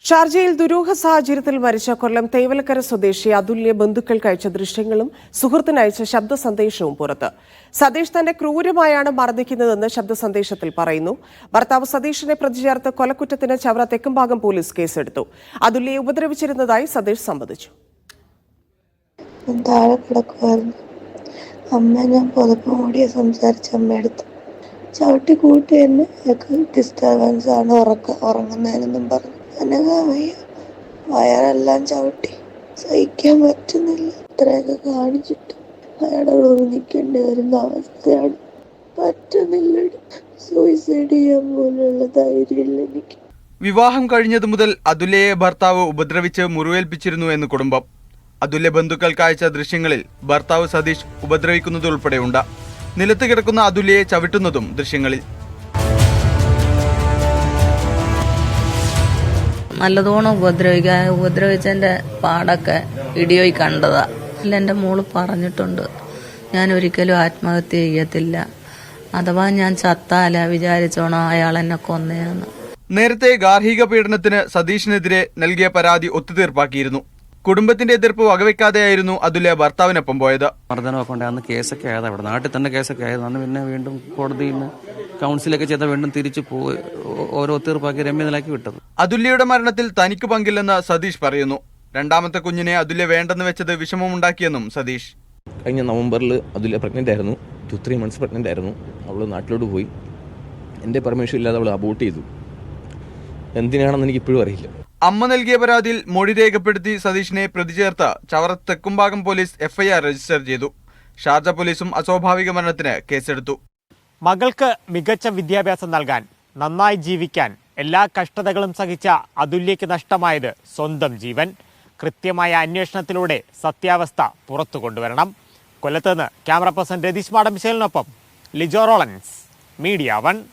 ഷാർജയിൽ ദുരൂഹ സാഹചര്യത്തിൽ മരിച്ച കൊല്ലം തേവലക്കര സ്വദേശി അതുല്യ ബന്ധുക്കൾക്ക് അയച്ച ദൃശ്യങ്ങളും സുഹൃത്തിനയച്ച ശബ്ദ സന്ദേശവും പുറത്ത്. സതീഷ് തന്നെ ക്രൂരമായാണ് മർദ്ദിക്കുന്നതെന്ന് ശബ്ദ സന്ദേശത്തിൽ പറയുന്നു. ഭർത്താവ് സതീഷിനെ പ്രതി ചേർത്ത് കൊലക്കുറ്റത്തിന് ചവറ തെക്കുംഭാഗം പോലീസ് കേസെടുത്തു. അതുല്യയെ ഉപദ്രവിച്ചിരുന്നതായി സതീഷ് സമ്മതിച്ചു. ഞാൻ പുതപ്പ് മൂടിയ സംസാരിച്ച അമ്മയെടുത്ത് ചവിട്ടി കൂട്ടി എന്നെ ഡിസ്റ്റർബൻസ് ആണ് ഉറങ്ങുന്നതിനെന്നും പറഞ്ഞു. അനങ്ങാവയ്യ, വയറെല്ലാം ചവിട്ടി സഹിക്കാൻ പറ്റുന്നില്ല. ഇത്രയൊക്കെ കാണിച്ചിട്ട് അയാളോട് നിൽക്കേണ്ടി വരുന്ന അവസ്ഥയാണ്. പറ്റുന്നില്ല, സൂയിസൈഡ് ചെയ്യാൻ പോലുള്ള ധൈര്യമില്ല എനിക്ക്. വിവാഹം കഴിഞ്ഞതു മുതൽ അതുല്യയെ ഭർത്താവ് ഉപദ്രവിച്ച് മുറിവേൽപ്പിച്ചിരുന്നു എന്ന് കുടുംബം. അതുല്യ ബന്ധുക്കൾക്ക് അയച്ച ദൃശ്യങ്ങളിൽ ഭർത്താവ് സതീഷ് ഉപദ്രവിക്കുന്നതുൾപ്പെടെയുണ്ട്. നിലത്ത് കിടക്കുന്ന അതുല്യയെ ചവിട്ടുന്നതും ദൃശ്യങ്ങളിൽ. നല്ലതോണം ഉപദ്രവിച്ചതിൻ്റെ പാടൊക്കെ വീഡിയോയിൽ കണ്ടതാ. അല്ല, എൻ്റെ മോള് പറഞ്ഞിട്ടുണ്ട്, ഞാൻ ഒരിക്കലും ആത്മഹത്യ ചെയ്യത്തില്ല, അഥവാ ഞാൻ ചത്താല വിചാരിച്ചോണം അയാൾ എന്നെ കൊന്നയാന്ന്. നേരത്തെ ഗാർഹിക പീഡനത്തിന് സതീഷിനെതിരെ നൽകിയ പരാതി ഒത്തുതീർപ്പാക്കിയിരുന്നു. കുടുംബത്തിന്റെ എതിർപ്പ് വകവെക്കാതെയായിരുന്നു അതുല്യ ഭർത്താവിനൊപ്പം പോയത്. മർദ്ദനമൊക്കെ ഉണ്ട്. അന്ന് കേസൊക്കെ ആയത് അവിടെ നാട്ടിൽ തന്നെ കേസൊക്കെ ആയത്. അന്ന് പിന്നെ വീണ്ടും കോടതിയിൽ നിന്ന് കൗൺസിലൊക്കെ ചെയ്ത വീണ്ടും തിരിച്ചു പോയി ഓരോ തീർപ്പാക്കി രമ്യനിലാക്കി വിട്ടത്. അതുല്യയുടെ മരണത്തിൽ തനിക്ക് പങ്കില്ലെന്ന് സതീഷ് പറയുന്നു. രണ്ടാമത്തെ കുഞ്ഞിനെ അതുല്യ വേണ്ടെന്ന് വെച്ചത് വിഷമമുണ്ടാക്കിയെന്നും സതീഷ്. കഴിഞ്ഞ നവംബറിൽ അതുല്യ പ്രഗ്നന്റ് ആയിരുന്നു. 2-3 months പ്രഗ്നന്റ് ആയിരുന്നു. അവൾ നാട്ടിലോട്ട് പോയി. എൻ്റെ പെർമിഷൻ ഇല്ലാതെ അവൾ അബോർട്ട് ചെയ്തു. എന്തിനാണെന്ന് എനിക്ക് ഇപ്പോഴും അറിയില്ല. അമ്മ നൽകിയ പരാതിയിൽ മൊഴി രേഖപ്പെടുത്തി സതീഷിനെ പ്രതി ചേർത്ത് Chavara Thekkumbhagam police FIR register ചെയ്തു. ഷാർജ പോലീസും അസ്വാഭാവിക മരണത്തിന് കേസെടുത്തു. മകൾക്ക് മികച്ച വിദ്യാഭ്യാസം നൽകാൻ, നന്നായി ജീവിക്കാൻ എല്ലാ കഷ്ടതകളും സഹിച്ച അതുല്യയ്ക്ക് നഷ്ടമായത് സ്വന്തം ജീവൻ. കൃത്യമായ അന്വേഷണത്തിലൂടെ സത്യാവസ്ഥ പുറത്തു കൊണ്ടുവരണം. കൊല്ലത്ത് നിന്ന് ക്യാമറ പേഴ്സൺ രതീഷ് മാടമ്പിശേലിനൊപ്പം ലിജോ റോളൻസ്, മീഡിയ 1.